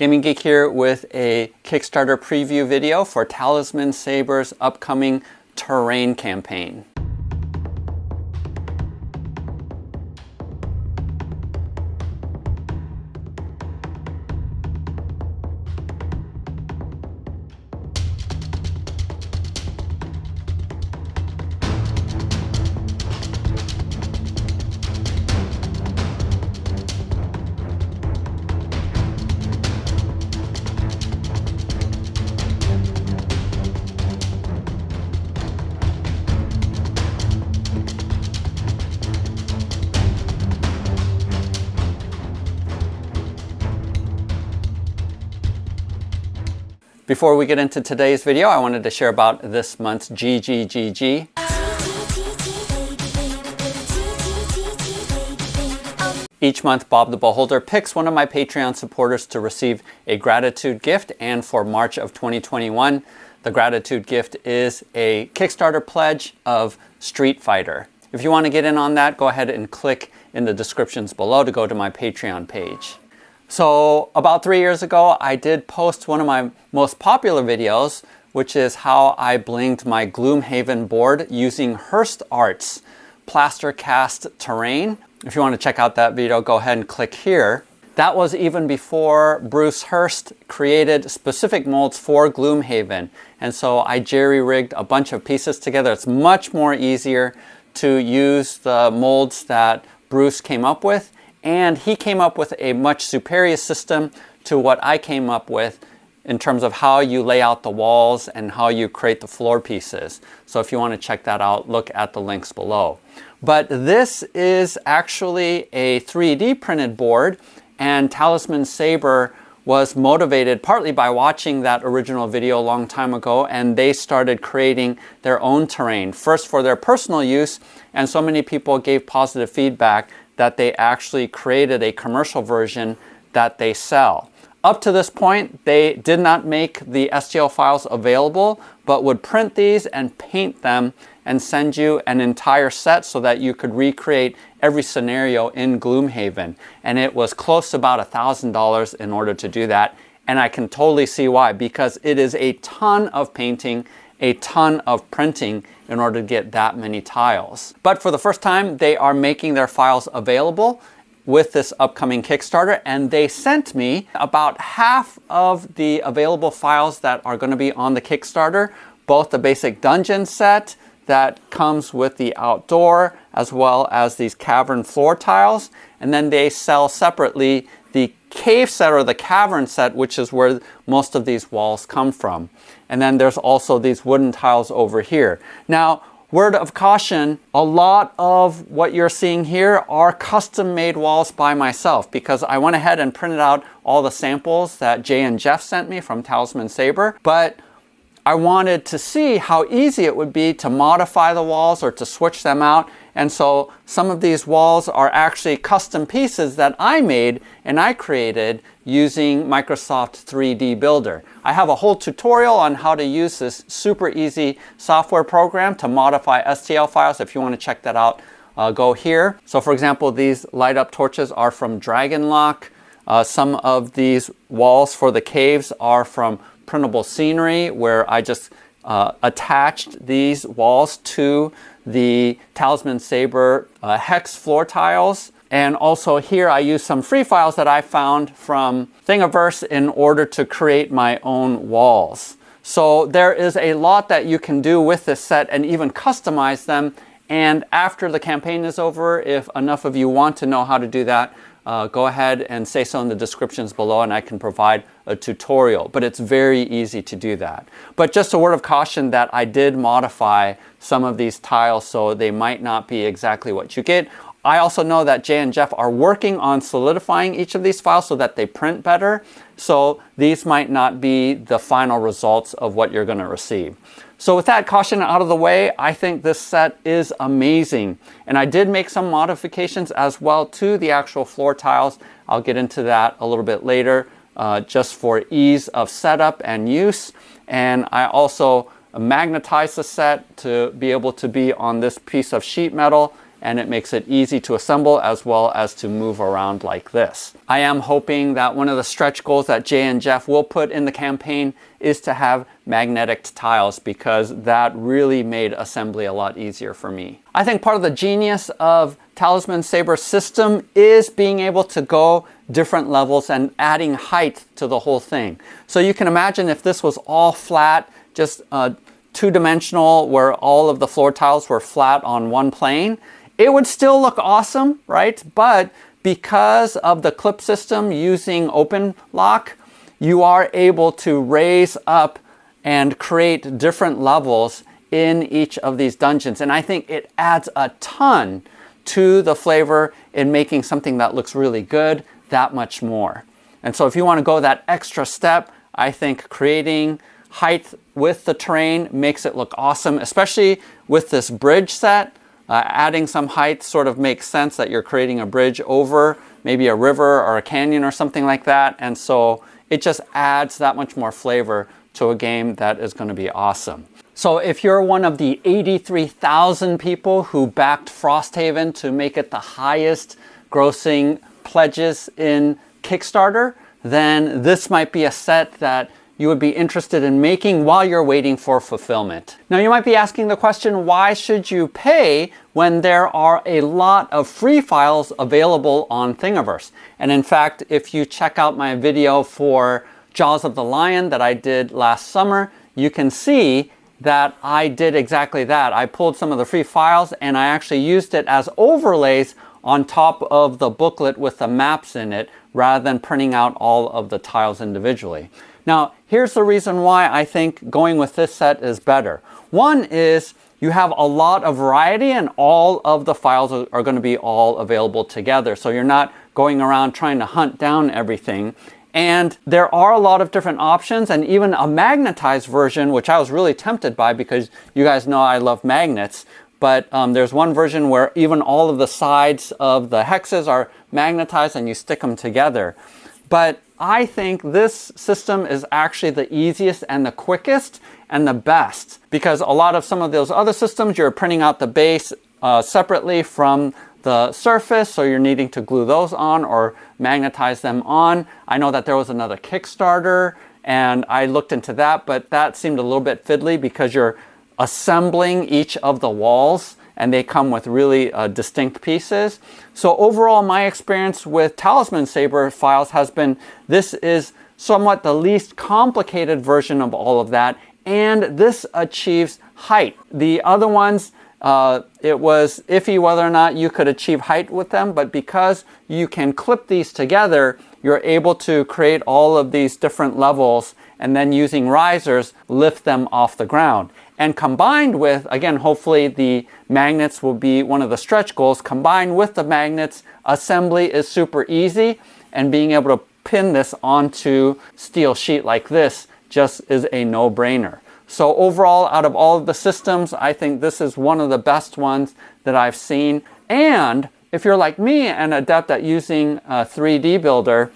Gaming Geek here with a Kickstarter preview video for Talisman Sabre's upcoming terrain campaign. Before we get into today's video, I wanted to share about this month's GGGG. Each month, Bob the Beholder picks one of my Patreon supporters to receive a gratitude gift, and for March of 2021, the gratitude gift is a Kickstarter pledge of Street Fighter. If you want to get in on that, go ahead and click in the descriptions below to go to my Patreon page. So about 3 years ago, I did post one of my most popular videos, which is how I blinged my Gloomhaven board using Hirst Art's plaster cast terrain. If you want to check out that video, go ahead and click here. That was even before Bruce Hirst created specific molds for Gloomhaven. And so I jerry-rigged a bunch of pieces together. It's much more easier to use the molds that Bruce came up with. And he came up with a much superior system to what I came up with in terms of how you lay out the walls and how you create the floor pieces. So if you want to check that out, look at the links below. But this is actually a 3D printed board, and Talisman Sabre was motivated partly by watching that original video a long time ago, and they started creating their own terrain, first for their personal use, and so many people gave positive feedback that they actually created a commercial version that they sell. Up to this point, they did not make the STL files available, but would print these and paint them and send you an entire set so that you could recreate every scenario in Gloomhaven. And it was close to about $1,000 in order to do that. And I can totally see why, because it is a ton of painting, a ton of printing in order to get that many tiles. But for the first time, they are making their files available with this upcoming Kickstarter, and they sent me about half of the available files that are going to be on the Kickstarter, both the basic dungeon set that comes with the outdoor, as well as these cavern floor tiles, and then they sell separately the cave set or the cavern set, which is where most of these walls come from. And then there's also these wooden tiles over here. Now, word of caution, a lot of what you're seeing here are custom made walls by myself, because I went ahead and printed out all the samples that Jay and Jeff sent me from Talisman Sabre, but I wanted to see how easy it would be to modify the walls or to switch them out. And so some of these walls are actually custom pieces that I made and I created using Microsoft 3D Builder. I have a whole tutorial on how to use this super easy software program to modify STL files. If you want to check that out, go here. So for example, these light up torches are from Dragonlock. Some of these walls for the caves are from Printable Scenery, where I just attached these walls to the Talisman Sabre hex floor tiles. And also here I used some free files that I found from Thingiverse in order to create my own walls. So there is a lot that you can do with this set and even customize them. And after the campaign is over, if enough of you want to know how to do that, go ahead and say so in the descriptions below and I can provide a tutorial, but it's very easy to do that. But just a word of caution that I did modify some of these tiles, so they might not be exactly what you get. I also know that Jay and Jeff are working on solidifying each of these files so that they print better. So these might not be the final results of what you're going to receive. So with that caution out of the way, I think this set is amazing. And I did make some modifications as well to the actual floor tiles. I'll get into that a little bit later, just for ease of setup and use. And I also magnetized the set to be able to be on this piece of sheet metal and it makes it easy to assemble as well as to move around like this. I am hoping that one of the stretch goals that Jay and Jeff will put in the campaign is to have magnetic tiles, because that really made assembly a lot easier for me. I think part of the genius of Talisman Sabre system is being able to go different levels and adding height to the whole thing. So you can imagine if this was all flat, just two-dimensional, where all of the floor tiles were flat on one plane, it would still look awesome, right? But because of the clip system using OpenLock, you are able to raise up and create different levels in each of these dungeons. And I think it adds a ton to the flavor in making something that looks really good that much more. And so if you want to go that extra step, I think creating height with the terrain makes it look awesome, especially with this bridge set. Adding some height sort of makes sense that you're creating a bridge over maybe a river or a canyon or something like that. And so it just adds that much more flavor to a game that is going to be awesome. So if you're one of the 83,000 people who backed Frosthaven to make it the highest grossing pledges in Kickstarter, then this might be a set that you would be interested in making while you're waiting for fulfillment. Now you might be asking the question, why should you pay when there are a lot of free files available on Thingiverse? And in fact, if you check out my video for Jaws of the Lion that I did last summer, you can see that I did exactly that. I pulled some of the free files and I actually used it as overlays on top of the booklet with the maps in it, rather than printing out all of the tiles individually. Now, here's the reason why I think going with this set is better. One is you have a lot of variety and all of the files are going to be all available together. So you're not going around trying to hunt down everything. And there are a lot of different options, and even a magnetized version, which I was really tempted by because you guys know I love magnets. But there's one version where even all of the sides of the hexes are magnetized and you stick them together. But I think this system is actually the easiest and the quickest and the best, because a lot of some of those other systems, you're printing out the base separately from the surface, so you're needing to glue those on or magnetize them on. I know that there was another Kickstarter and I looked into that, but that seemed a little bit fiddly because you're assembling each of the walls and they come with really distinct pieces. So overall, my experience with Talisman Sabre files has been, this is somewhat the least complicated version of all of that, and this achieves height. The other ones, it was iffy whether or not you could achieve height with them, but because you can clip these together, you're able to create all of these different levels and then using risers, lift them off the ground. And combined with, again, hopefully the magnets will be one of the stretch goals. Combined with the magnets, assembly is super easy, and being able to pin this onto steel sheet like this just is a no-brainer. So overall, out of all of the systems, I think this is one of the best ones that I've seen. And if you're like me and adept at using a 3D builder,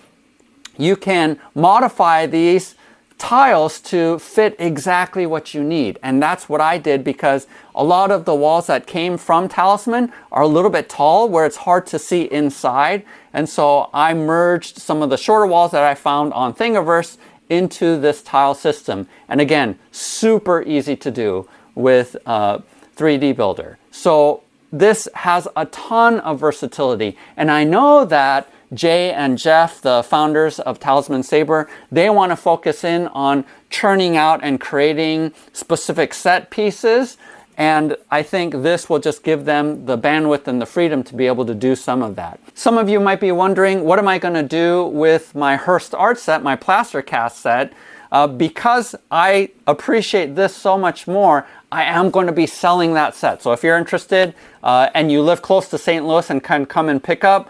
you can modify these tiles to fit exactly what you need. And that's what I did, because a lot of the walls that came from Talisman are a little bit tall where it's hard to see inside. And so I merged some of the shorter walls that I found on Thingiverse into this tile system. And again, super easy to do with 3D Builder. So this has a ton of versatility. And I know that Jay and Jeff, the founders of Talisman Sabre, they want to focus in on churning out and creating specific set pieces. And I think this will just give them the bandwidth and the freedom to be able to do some of that. Some of you might be wondering, what am I going to do with my Hirst art set, my plaster cast set? Because I appreciate this so much more, I am going to be selling that set. So if you're interested and you live close to St. Louis and can come and pick up,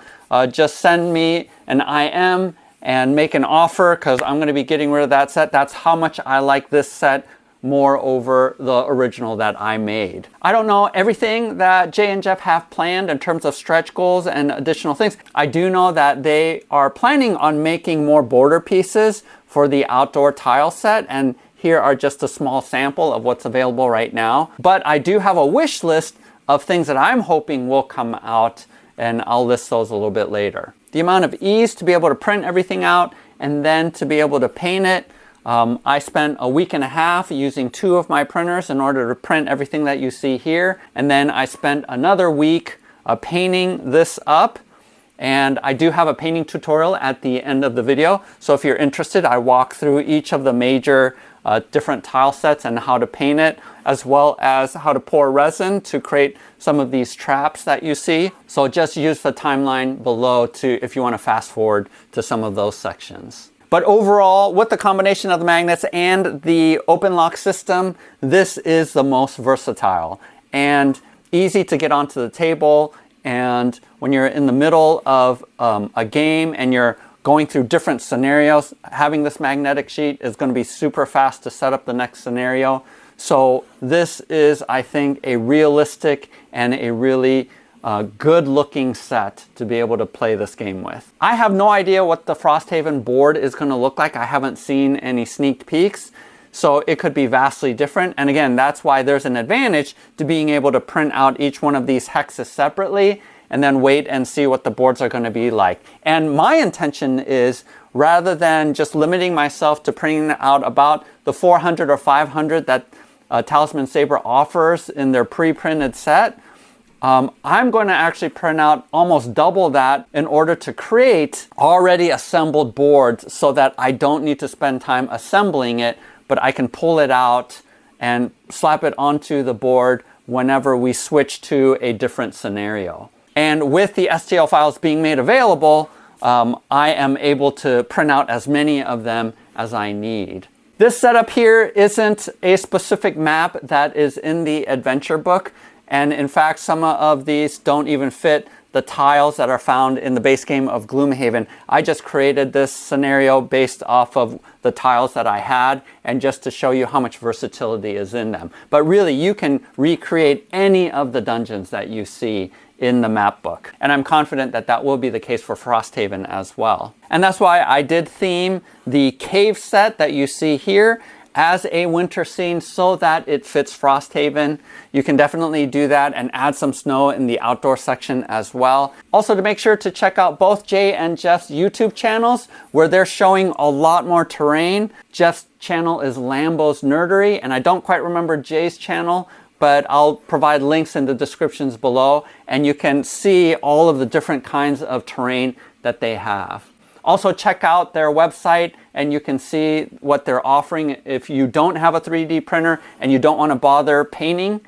just send me an IM and make an offer, because I'm going to be getting rid of that set. That's how much I like this set more over the original that I made. I don't know everything that Jay and Jeff have planned in terms of stretch goals and additional things. I do know that they are planning on making more border pieces for the outdoor tile set, and here are just a small sample of what's available right now. But I do have a wish list of things that I'm hoping will come out, and I'll list those a little bit later. The amount of ease to be able to print everything out and then to be able to paint it. I spent a week and a half using 2 of my printers in order to print everything that you see here. And then I spent another week painting this up. And I do have a painting tutorial at the end of the video. So if you're interested, I walk through each of the major different tile sets and how to paint it, as well as how to pour resin to create some of these traps that you see. So just use the timeline below to, if you want to fast forward to some of those sections. But overall, with the combination of the magnets and the OpenLock system, this is the most versatile and easy to get onto the table. And when you're in the middle of a game and you're going through different scenarios, having this magnetic sheet is going to be super fast to set up the next scenario. So this is, I think, a realistic and a really good looking set to be able to play this game with. I have no idea what the Frosthaven board is going to look like. I haven't seen any sneak peeks. So it could be vastly different. And again, that's why there's an advantage to being able to print out each one of these hexes separately and then wait and see what the boards are going to be like. And my intention is, rather than just limiting myself to printing out about the 400 or 500 that Talisman Sabre offers in their pre-printed set, I'm going to actually print out almost double that in order to create already assembled boards so that I don't need to spend time assembling it, but I can pull it out and slap it onto the board whenever we switch to a different scenario. And with the STL files being made available, I am able to print out as many of them as I need. This setup here isn't a specific map that is in the adventure book. And in fact, some of these don't even fit the tiles that are found in the base game of Gloomhaven. I just created this scenario based off of the tiles that I had, and just to show you how much versatility is in them. But really, you can recreate any of the dungeons that you see in the map book. And I'm confident that that will be the case for Frosthaven as well. And that's why I did theme the cave set that you see here as a winter scene so that it fits Frosthaven. You can definitely do that and add some snow in the outdoor section as well. Also, to make sure to check out both Jay and Jeff's YouTube channels where they're showing a lot more terrain. Jeff's channel is Lambo's Nerdery, and I don't quite remember Jay's channel, but I'll provide links in the descriptions below, and you can see all of the different kinds of terrain that they have. Also, check out their website and you can see what they're offering. If you don't have a 3D printer and you don't want to bother painting,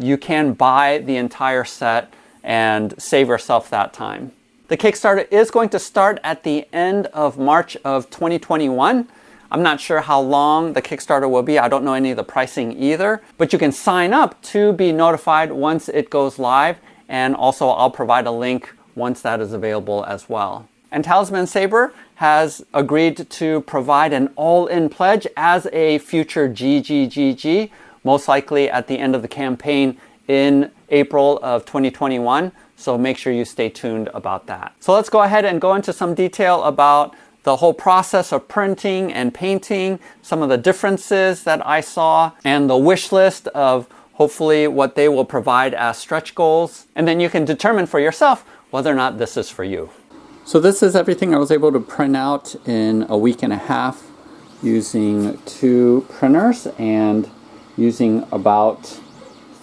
you can buy the entire set and save yourself that time. The Kickstarter is going to start at the end of March of 2021. I'm not sure how long the Kickstarter will be. I don't know any of the pricing either, but you can sign up to be notified once it goes live. And also I'll provide a link once that is available as well. And Talisman Sabre has agreed to provide an all-in pledge as a future GGGG, most likely at the end of the campaign in April of 2021. So make sure you stay tuned about that. So let's go ahead and go into some detail about the whole process of printing and painting, some of the differences that I saw, and the wish list of hopefully what they will provide as stretch goals. And then you can determine for yourself whether or not this is for you. So this is everything I was able to print out in a week and a half using 2 printers and using about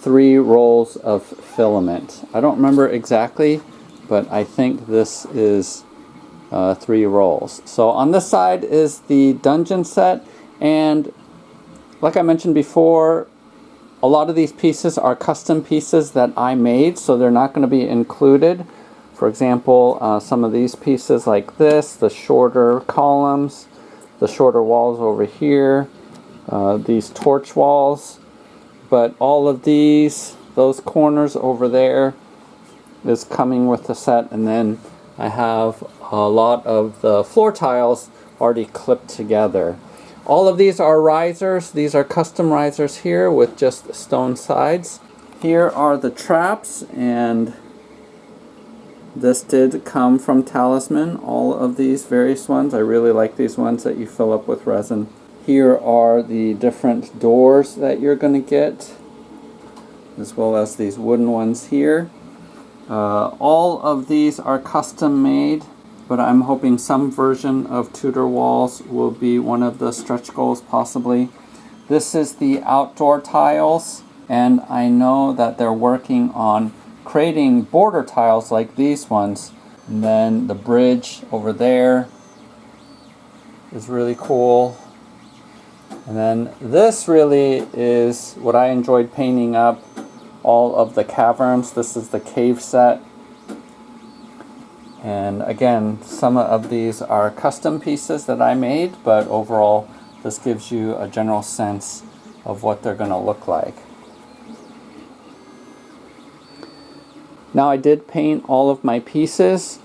3 rolls of filament. I don't remember exactly, but I think this is 3 rolls. So on this side is the dungeon set, and like I mentioned before, a lot of these pieces are custom pieces that I made, so they're not going to be included. For example, some of these pieces like this, the shorter columns, the shorter walls over here, these torch walls, but all of these, those corners over there is coming with the set, and then I have a lot of the floor tiles already clipped together. All of these are risers. These are custom risers here with just stone sides. Here are the traps, and this did come from Talisman, all of these various ones. I really like these ones that you fill up with resin. Here are the different doors that you're going to get. as well as these wooden ones here. All of these are custom made, but I'm hoping some version of Tudor walls will be one of the stretch goals possibly. This is the outdoor tiles, and I know that they're working on creating border tiles like these ones. And then the bridge over there is really cool. And then this really is what I enjoyed painting up, all of the caverns. This is the cave set. And again, some of these are custom pieces that I made, but overall this gives you a general sense of what they're going to look like. Now I did paint all of my pieces,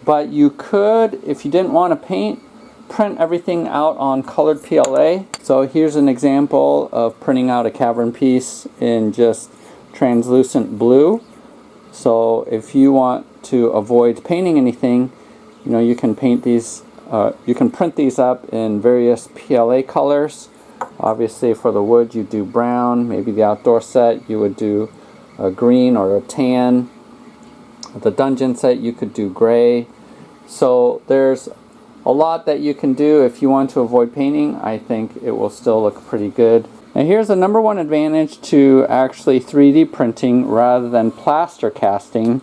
but you could, if you didn't want to paint, print everything out on colored PLA. So here's an example of printing out a cavern piece in just translucent blue. So if you want to avoid painting anything, you know, you can paint these, you can print these up in various PLA colors. Obviously for the wood you do brown, maybe the outdoor set you would do a green or a tan. The dungeon set you could do gray. So there's a lot that you can do if you want to avoid painting. I think it will still look pretty good. And here's the number one advantage to actually 3D printing rather than plaster casting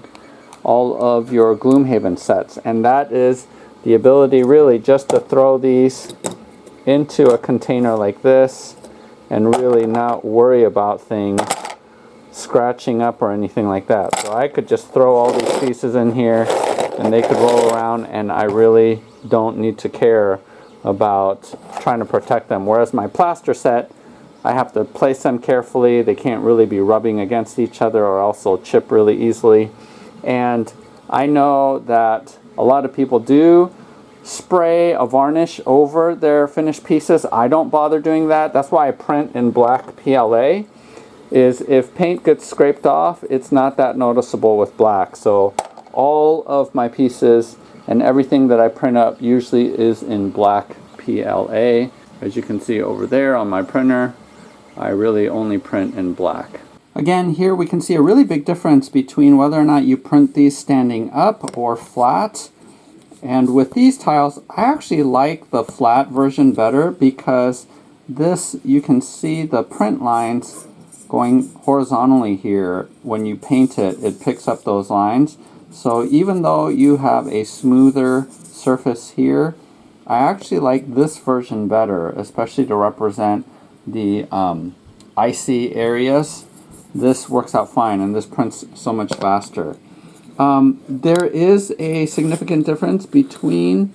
all of your Gloomhaven sets, and that is the ability really just to throw these into a container like this and really not worry about things scratching up or anything like that. So I could just throw all these pieces in here and they could roll around, and I really don't need to care about trying to protect them. Whereas my plaster set, I have to place them carefully. They can't really be rubbing against each other or else they'll chip really easily. And I know that a lot of people do spray a varnish over their finished pieces. I don't bother doing that. That's why I print in black PLA. Is if paint gets scraped off, it's not that noticeable with black. So all of my pieces and everything that I print up usually is in black PLA. As you can see over there on my printer, I really only print in black. Again, here we can see a really big difference between whether or not you print these standing up or flat. And with these tiles, I actually like the flat version better because this, you can see the print lines going horizontally here. When you paint it, it picks up those lines. So even though you have a smoother surface here, I actually like this version better, especially to represent the icy areas. This works out fine, and this prints so much faster. There is a significant difference between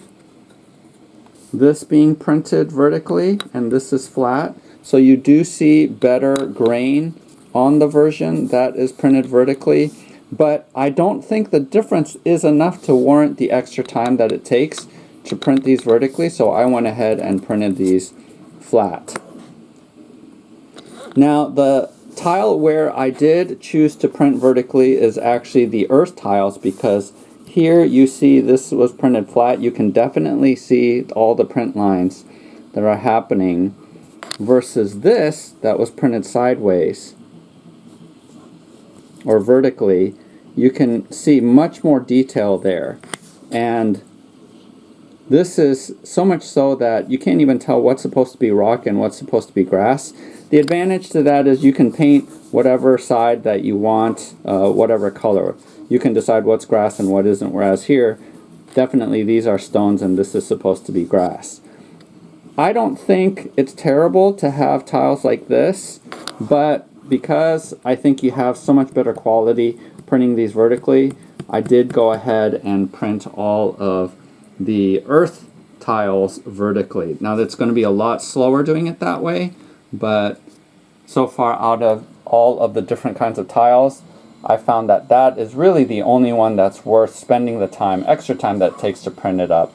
this being printed vertically and this is flat. So you do see better grain on the version that is printed vertically, but I don't think the difference is enough to warrant the extra time that it takes to print these vertically, so I went ahead and printed these flat. Now the tile where I did choose to print vertically is actually the earth tiles, because here you see this was printed flat. You can definitely see all the print lines that are happening versus this that was printed sideways or vertically. You can see much more detail there, and this is so much so that you can't even tell what's supposed to be rock and what's supposed to be grass. The advantage to that is you can paint whatever side that you want, whatever color. You can decide what's grass and what isn't, whereas here, definitely these are stones and this is supposed to be grass. I don't think it's terrible to have tiles like this, but because I think you have so much better quality printing these vertically, I did go ahead and print all of the earth tiles vertically. Now that's going to be a lot slower doing it that way, but so far out of all of the different kinds of tiles, I found that that is really the only one that's worth spending the time, extra time that it takes to print it up.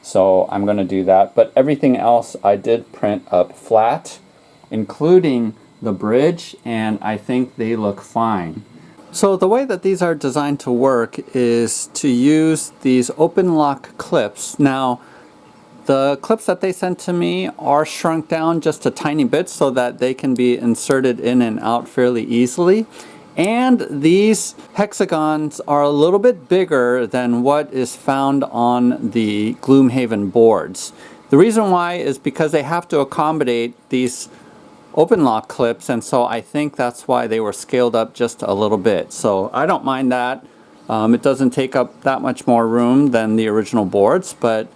So I'm going to do that, but everything else I did print up flat, including the bridge, and I think they look fine. So the way that these are designed to work is to use these OpenLock clips. Now, The clips that they sent to me are shrunk down just a tiny bit so that they can be inserted in and out fairly easily. And these hexagons are a little bit bigger than what is found on the Gloomhaven boards. The reason why is because they have to accommodate these OpenLock clips, and so I think that's why they were scaled up just a little bit. So I don't mind that. It doesn't take up that much more room than the original boards, but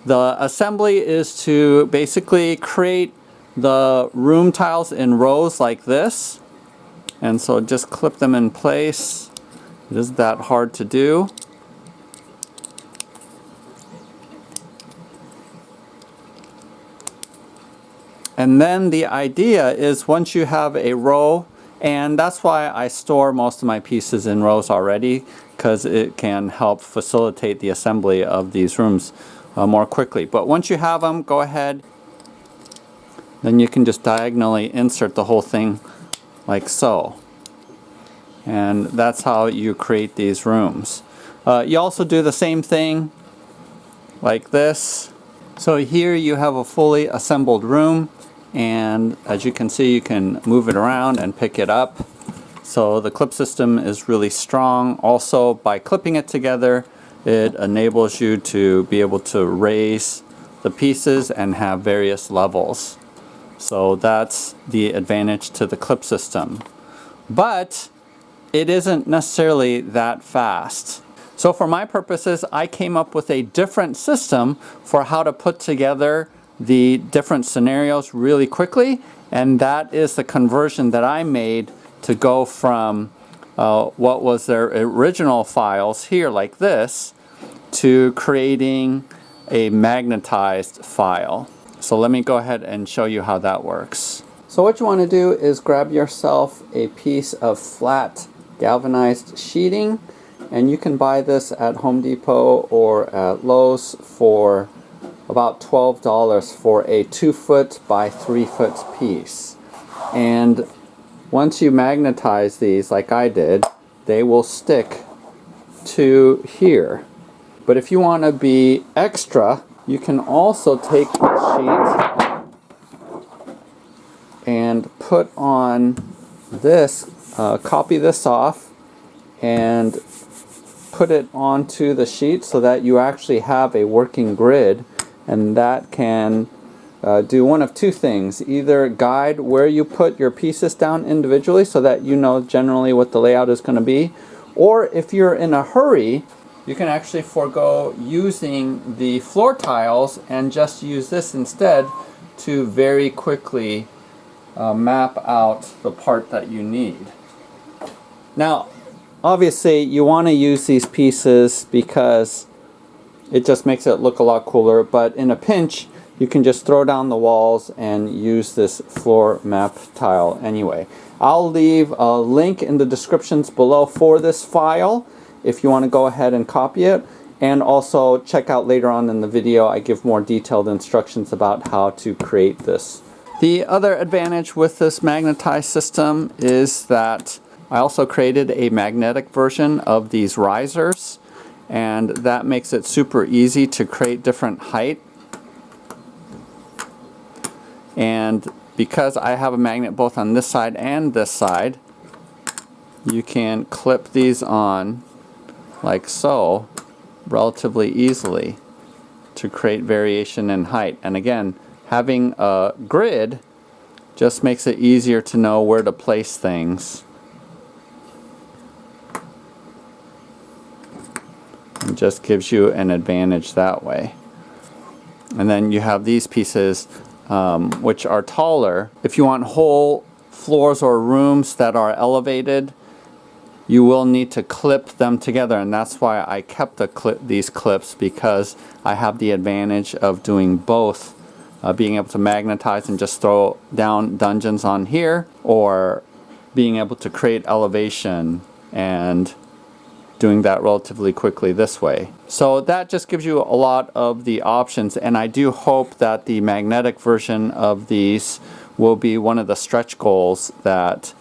the assembly is to basically create the room tiles in rows like this. And so just clip them in place. It isn't that hard to do. And then the idea is once you have a row, and that's why I store most of my pieces in rows already, because it can help facilitate the assembly of these rooms more quickly. But once you have them, go ahead. Then you can just diagonally insert the whole thing like so. And that's how you create these rooms. You also do the same thing like this. So here you have a fully assembled room, and as you can see, you can move it around and pick it up. So the clip system is really strong. Also, by clipping it together, it enables you to be able to raise the pieces and have various levels. So that's the advantage to the clip system. But it isn't necessarily that fast. So for my purposes, I came up with a different system for how to put together the different scenarios really quickly, and that is the conversion that I made to go from what was their original files here like this to creating a magnetized file. So let me go ahead and show you how that works. So what you want to do is grab yourself a piece of flat galvanized sheeting, and you can buy this at Home Depot or at Lowe's for about $12 for a 2-foot by 3-foot piece. And once you magnetize these like I did, they will stick to here. But if you want to be extra, you can also take the sheet and put on this, copy this off and put it onto the sheet so that you actually have a working grid, and that can do one of two things. Either guide where you put your pieces down individually so that you know generally what the layout is going to be, or if you're in a hurry, you can actually forego using the floor tiles and just use this instead to very quickly map out the part that you need. Now, obviously you want to use these pieces because it just makes it look a lot cooler, but in a pinch you can just throw down the walls and use this floor map tile anyway. I'll leave a link in the descriptions below for this file if you want to go ahead and copy it, and also check out later on in the video I give more detailed instructions about how to create this. The other advantage with this magnetized system is that I also created a magnetic version of these risers, and that makes it super easy to create different height. And because I have a magnet both on this side and this side, you can clip these on like so relatively easily to create variation in height. And again, having a grid just makes it easier to know where to place things. And just gives you an advantage that way. And then you have these pieces which are taller. If you want whole floors or rooms that are elevated, you will need to clip them together, and that's why I kept these clips, because I have the advantage of doing both, being able to magnetize and just throw down dungeons on here, or being able to create elevation and doing that relatively quickly this way. So that just gives you a lot of the options, and I do hope that the magnetic version of these will be one of the stretch goals that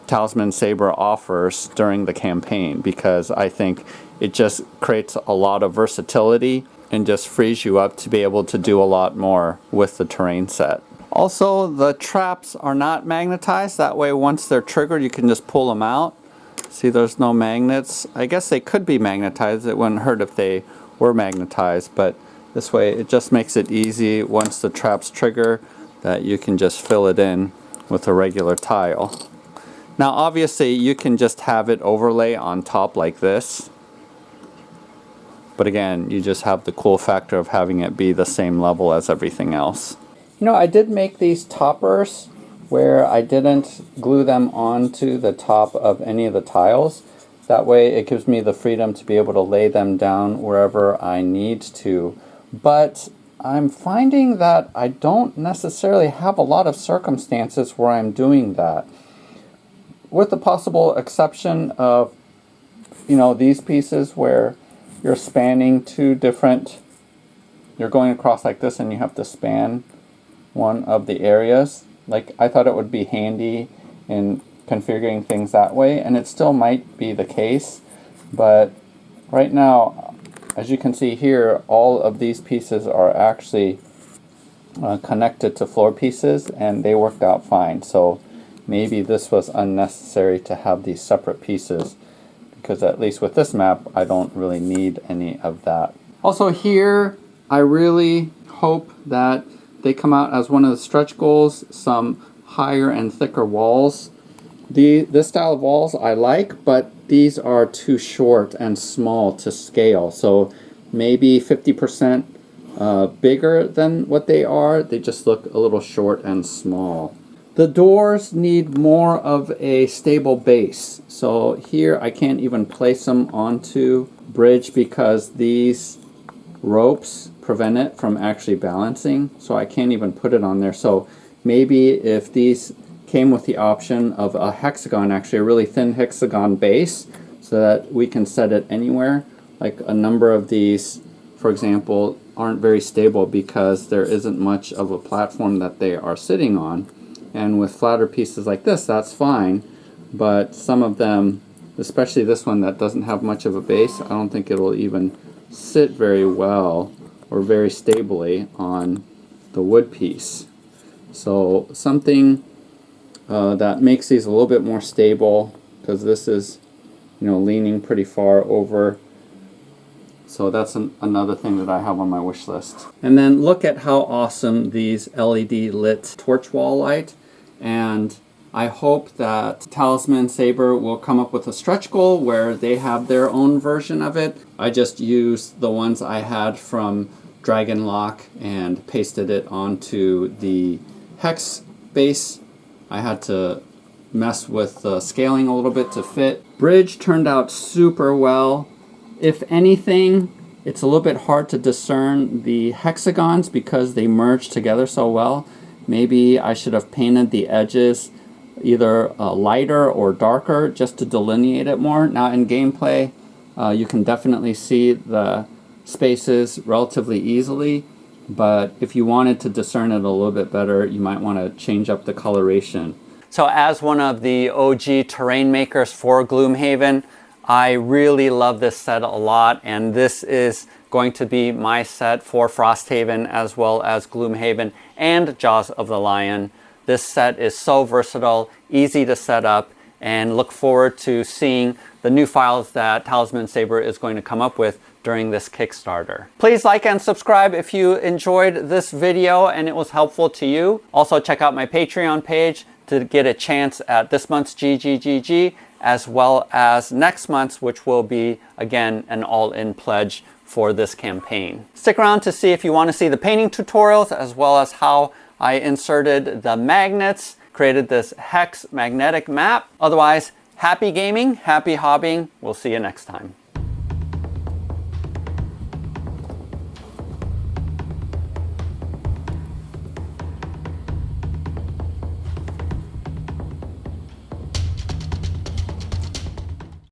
Talisman Sabre offers during the campaign, because I think it just creates a lot of versatility and just frees you up to be able to do a lot more with the terrain set. Also, the traps are not magnetized. That way, once they're triggered, you can just pull them out. See, there's no magnets. I guess they could be magnetized. It wouldn't hurt if they were magnetized, but this way it just makes it easy once the traps trigger that you can just fill it in with a regular tile. Now, obviously, you can just have it overlay on top like this. But again, you just have the cool factor of having it be the same level as everything else. You know, I did make these toppers where I didn't glue them onto the top of any of the tiles. That way it gives me the freedom to be able to lay them down wherever I need to. But I'm finding that I don't necessarily have a lot of circumstances where I'm doing that. With the possible exception of, you know, these pieces where you're spanning two different, you're going across like this and you have to span one of the areas. Like, I thought it would be handy in configuring things that way, and it still might be the case, but right now, as you can see here, all of these pieces are actually connected to floor pieces, and they worked out fine. So maybe this was unnecessary to have these separate pieces, because at least with this map, I don't really need any of that. Also here, I really hope that they come out as one of the stretch goals, some higher and thicker walls. This style of walls I like, but these are too short and small to scale. So maybe 50% bigger than what they are. They just look a little short and small. The doors need more of a stable base. So here I can't even place them onto bridge because these ropes prevent it from actually balancing, so I can't even put it on there. So maybe if these came with the option of a hexagon, actually a really thin hexagon base, so that we can set it anywhere. Like a number of these, for example, aren't very stable because there isn't much of a platform that they are sitting on. And with flatter pieces like this, that's fine, but some of them, especially this one that doesn't have much of a base, I don't think it'll even sit very well or very stably on the wood piece. So something that makes these a little bit more stable, because this is, you know, leaning pretty far over. So that's another thing that I have on my wish list. And then look at how awesome these LED lit torch wall light. And I hope that Talisman Sabre will come up with a stretch goal where they have their own version of it. I just used the ones I had from Dragon Lock and pasted it onto the hex base. I had to mess with the scaling a little bit to fit. Bridge turned out super well. If anything, it's a little bit hard to discern the hexagons because they merge together so well. Maybe I should have painted the edges either lighter or darker just to delineate it more. Now in gameplay, you can definitely see the spaces relatively easily, but if you wanted to discern it a little bit better, you might want to change up the coloration. So as one of the OG terrain makers for Gloomhaven, I really love this set a lot, and this is going to be my set for Frosthaven as well as Gloomhaven and Jaws of the Lion. This set is so versatile, easy to set up, and look forward to seeing the new files that Talisman Sabre is going to come up with during this Kickstarter. Please like and subscribe if you enjoyed this video and it was helpful to you. Also check out my Patreon page to get a chance at this month's GGGG as well as next month's, which will be again an all-in pledge for this campaign. Stick around to see if you want to see the painting tutorials as well as how I inserted the magnets, created this hex magnetic map. Otherwise, happy gaming, happy hobbying. We'll see you next time.